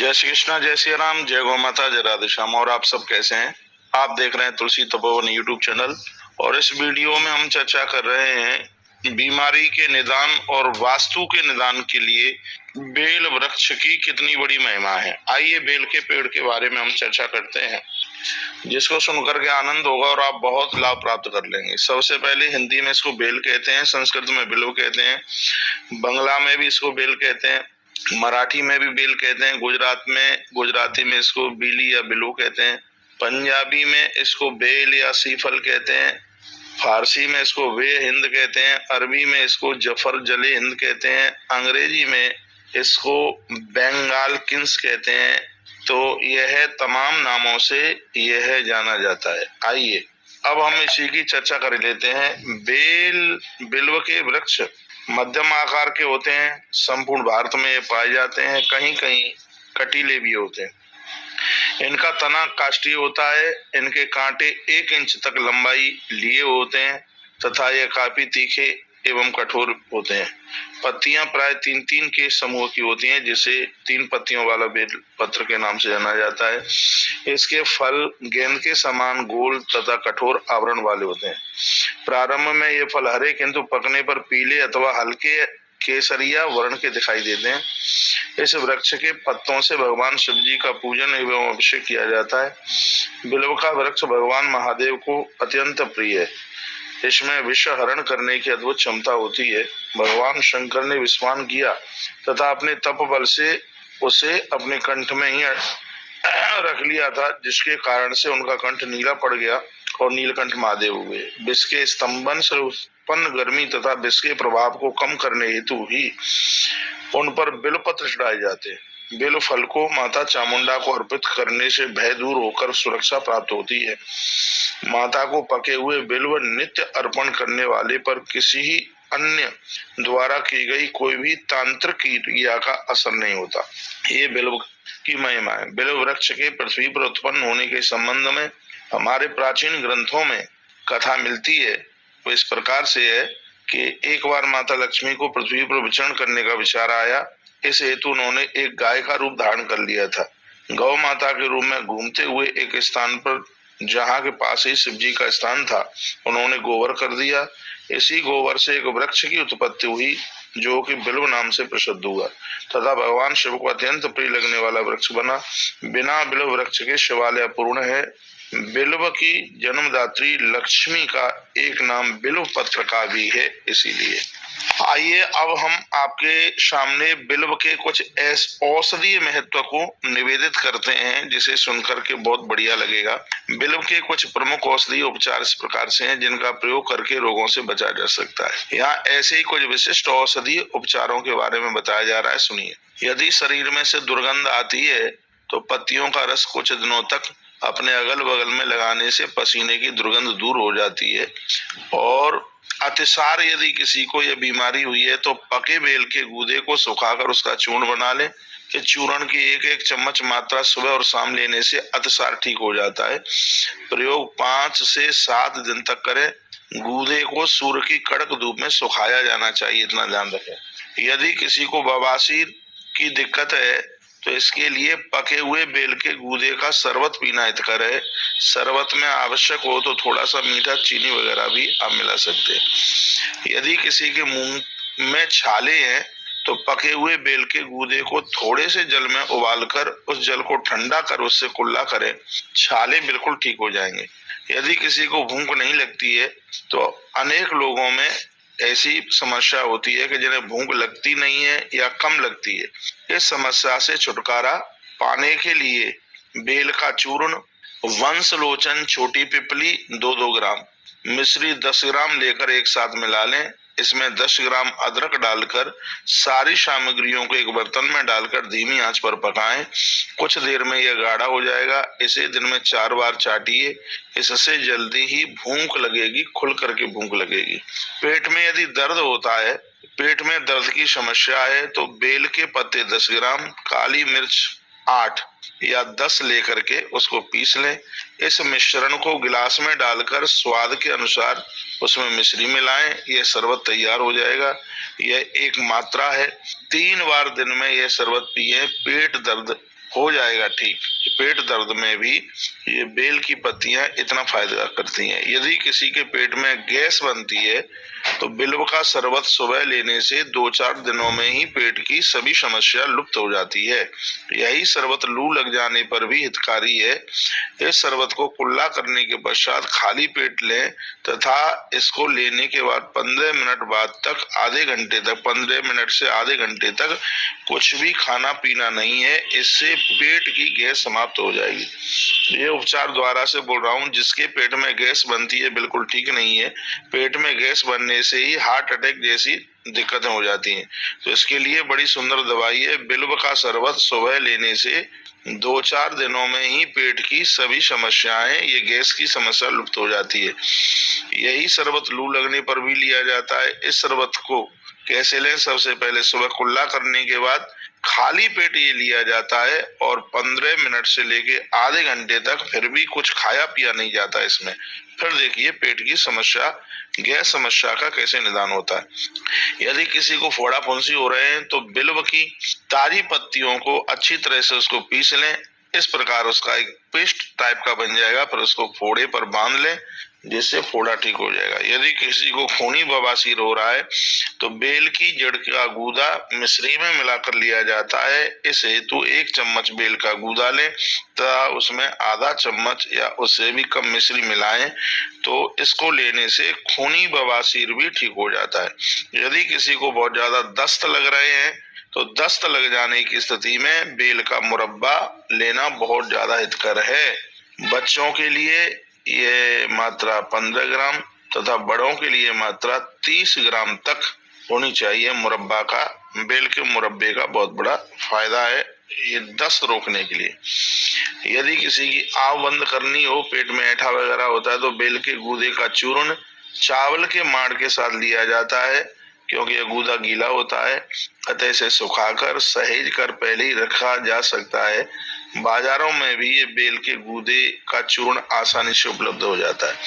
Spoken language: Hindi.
जय श्री कृष्णा, जय श्री राम, जय गौ माता, जय राधे श्याम। और आप सब कैसे हैं? आप देख रहे हैं तुलसी तपोवन यूट्यूब चैनल। और इस वीडियो में हम चर्चा कर रहे हैं बीमारी के निदान और वास्तु के निदान के लिए बेल वृक्ष की कितनी बड़ी महिमा है। आइए बेल के पेड़ के बारे में हम चर्चा करते हैं, जिसको सुनकर के आनंद होगा और आप बहुत लाभ प्राप्त कर लेंगे। सबसे पहले हिंदी में इसको बेल कहते हैं, संस्कृत में बिल्व कहते हैं, बंगला में भी इसको बेल कहते हैं, मराठी में भी बेल कहते हैं, गुजराती में इसको बीली या बिलू कहते हैं, पंजाबी में इसको बेल या सीफल कहते हैं, फारसी में इसको वे हिंद कहते हैं, अरबी में इसको जफर जले हिंद कहते हैं, अंग्रेजी में इसको बंगाल किंग्स कहते हैं। तो यह तमाम नामों से यह जाना जाता है। आइए अब हम इसी की चर्चा कर लेते हैं। बिल्व के वृक्ष मध्यम आकार के होते हैं, संपूर्ण भारत में ये पाए जाते हैं, कहीं कहीं कटीले भी होते हैं। इनका तना काष्ठीय होता है, इनके कांटे 1 इंच तक लंबाई लिए होते हैं तथा ये काफी तीखे एवं कठोर होते हैं। पत्तियां प्राय 3-3 के समूह की होती हैं, जिसे 3 पत्तियों वाला बेल पत्र के नाम से जाना जाता है। इसके फल गेंद के समान गोल तथा कठोर आवरण वाले होते हैं। प्रारंभ में ये फल हरे, किंतु पकने पर पीले अथवा हल्के केसरिया वर्ण के दिखाई देते हैं। इस वृक्ष के पत्तों से भगवान शिव जी का पूजन एवं अभिषेक किया जाता है। बिल्व का वृक्ष भगवान महादेव को अत्यंत प्रिय है। इसमें विष हरण करने की अद्भुत क्षमता होती है। भगवान शंकर ने विस्वान किया तथा अपने तप बल से उसे अपने कंठ में ही रख लिया था, जिसके कारण से उनका कंठ नीला पड़ गया और नीलकंठ महादेव हुए। विष के स्तंभन से उत्पन्न गर्मी तथा विष के प्रभाव को कम करने हेतु ही उन पर बिल्व पत्र चढ़ाए जाते हैं। बिल्व फल को माता चामुंडा को अर्पित करने से भय दूर होकर सुरक्षा प्राप्त होती है। माता को पके हुए बिल्व नित्य अर्पण करने वाले पर किसी ही अन्य द्वारा की गई कोई भी तांत्रिक क्रिया का असर नहीं होता। ये बिल्व की महिमा है। बिल्व वृक्ष के पृथ्वी पर उत्पन्न होने के संबंध में हमारे प्राचीन ग्रंथों में कथा मिलती है। वो इस प्रकार से है कि एक बार माता लक्ष्मी को पृथ्वी पर विचरण करने का विचार आया। इस हेतु उन्होंने एक गाय का रूप धारण कर लिया था। गौ माता के रूप में घूमते हुए एक स्थान पर, जहाँ के पास ही शिव जी का स्थान था, उन्होंने गोबर कर दिया। इसी गोबर से एक वृक्ष की उत्पत्ति हुई, जो कि बिल्व नाम से प्रसिद्ध हुआ तथा भगवान शिव को अत्यंत प्रिय लगने वाला वृक्ष बना। बिना बिल्व वृक्ष के शिवालय अपूर्ण है। बिल्व की जन्मदात्री लक्ष्मी का एक नाम बिल्व पत्र का भी है, इसीलिए। आइए अब हम आपके सामने बिल्व के कुछ औषधीय महत्व को निवेदित करते हैं, जिसे सुनकर के बहुत बढ़िया लगेगा। बिल्व के कुछ प्रमुख औषधीय उपचार इस प्रकार से हैं, जिनका प्रयोग करके रोगों से बचा जा सकता है। यहाँ ऐसे ही कुछ विशिष्ट औषधीय उपचारों के बारे में बताया जा रहा है, सुनिए। यदि शरीर में से दुर्गंध आती है तो पत्तियों का रस कुछ दिनों तक अपने अगल बगल में लगाने से पसीने की दुर्गंध दूर हो जाती है। और अतिसार यदि किसी को यह बीमारी हुई है तो पके बेल के गूदे को सुखाकर उसका चूर्ण बना ले। कि चूर्ण की 1-1 चम्मच मात्रा सुबह और शाम लेने से अतिसार ठीक हो जाता है। प्रयोग 5 से 7 दिन तक करें। गूदे को सूर्य की कड़क धूप में सुखाया जाना चाहिए, इतना ध्यान रखें। यदि किसी को बवासीर की दिक्कत है तो इसके लिए पके हुए बेल के गूदे का शरबत पीना हितकर है। शरबत में आवश्यक हो तो थोड़ा सा मीठा चीनी वगैरह भी आप मिला सकते हैं। यदि किसी के मुंह में छाले हैं तो पके हुए बेल के गूदे को थोड़े से जल में उबालकर उस जल को ठंडा कर उससे कुल्ला करें, छाले बिल्कुल ठीक हो जाएंगे। यदि किसी को भूख नहीं लगती है तो अनेक लोगों में ऐसी समस्या होती है कि जिन्हें भूख लगती नहीं है या कम लगती है। इस समस्या से छुटकारा पाने के लिए बेल का चूर्ण, वंशलोचन छोटी पिपली 2-2 ग्राम, मिश्री 10 ग्राम लेकर एक साथ मिला लें। इसमें 10 ग्राम अदरक डालकर सारी सामग्रियों को एक बर्तन में डालकर धीमी आंच पर पकाएं। कुछ देर में यह गाढ़ा हो जाएगा। इसे दिन में 4 बार चाटिए। इससे जल्दी ही भूख लगेगी, खुल करके भूख लगेगी। पेट में यदि दर्द होता है, पेट में दर्द की समस्या है, तो बेल के पत्ते 10 ग्राम, काली मिर्च 8 या 10 लेकर के उसको पीस लें। इस मिश्रण को गिलास में डालकर स्वाद के अनुसार उसमें मिश्री मिलाएं। यह शरबत तैयार हो जाएगा। यह एक मात्रा है। 3 बार दिन में यह शरबत पिए। पेट दर्द हो जाएगा ठीक। पेट दर्द में भी ये बेल की पत्तियां इतना फायदा करती हैं। यदि किसी के पेट में गैस बनती है तो बिल्व का शरबत सुबह लेने से 2-4 दिनों में ही पेट की सभी समस्या लुप्त हो जाती है। यही शरबत लू लग जाने पर भी हितकारी है। इस शरबत को कुल्ला करने के पश्चात खाली पेट लें तथा इसको लेने के बाद 15 मिनट बाद तक आधे घंटे तक 15 मिनट से आधे घंटे तक कुछ भी खाना पीना नहीं है। इससे पेट की गैस समाप्त हो जाएगी। ये उपचार द्वारा से बोल रहा हूँ, जिसके पेट में गैस बनती है बिल्कुल ठीक नहीं है। पेट में गैस बनने से ही हार्ट अटैक जैसी दिक्कतें हो जाती हैं। तो इसके लिए बड़ी सुंदर दवाई है। बिल्व का शरबत सुबह लेने से 2-4 दिनों में ही पेट की सभी समस्याएं, ये गैस की समस्या लुप्त हो जाती है। यही शरबत लू लगने पर भी लिया जाता है। इस शरबत को कैसे लें? सबसे पहले सुबह कुल्ला करने के बाद खाली पेट ये लिया जाता है और 15 मिनट से लेके आधे घंटे तक फिर भी कुछ खाया पिया नहीं जाता इसमें। फिर देखिए पेट की समस्या, गैस समस्या का कैसे निदान होता है। यदि किसी को फोड़ा फुंसी हो रहे हैं तो बिल्व की ताजी पत्तियों को अच्छी तरह से उसको पीस लें। इस प्रकार उसका एक पेस्ट टाइप का बन जाएगा। फिर उसको फोड़े पर बांध लें जिससे फोड़ा ठीक हो जाएगा। यदि किसी को खूनी बवासीर हो रहा है तो बेल की जड़ का गूदा मिश्री में मिलाकर लिया जाता है। इस हेतु 1 चम्मच बेल का गूदा लें तथा उसमें आधा चम्मच या उससे भी कम मिश्री मिलाएं तो इसको लेने से खूनी बवासीर भी ठीक हो जाता है। यदि किसी को बहुत ज्यादा दस्त लग रहे हैं तो दस्त लग जाने की स्थिति में बेल का मुरब्बा लेना बहुत ज्यादा हितकर है। बच्चों के लिए ये मात्रा 15 ग्राम तथा बड़ों के लिए मात्रा 30 ग्राम तक होनी चाहिए मुरब्बा का। बेल के मुरब्बे का बहुत बड़ा फायदा है ये दस्त रोकने के लिए। यदि किसी की आव बंद करनी हो, पेट में ऐठा वगैरह होता है तो बेल के गूदे का चूर्ण चावल के माड़ के साथ लिया जाता है क्योंकि यह गूदा गीला होता है। अतः इसे सुखाकर सहेज कर पहले ही रखा जा सकता है। बाजारों में भी ये बेल के गूदे का चूर्ण आसानी से उपलब्ध हो जाता है।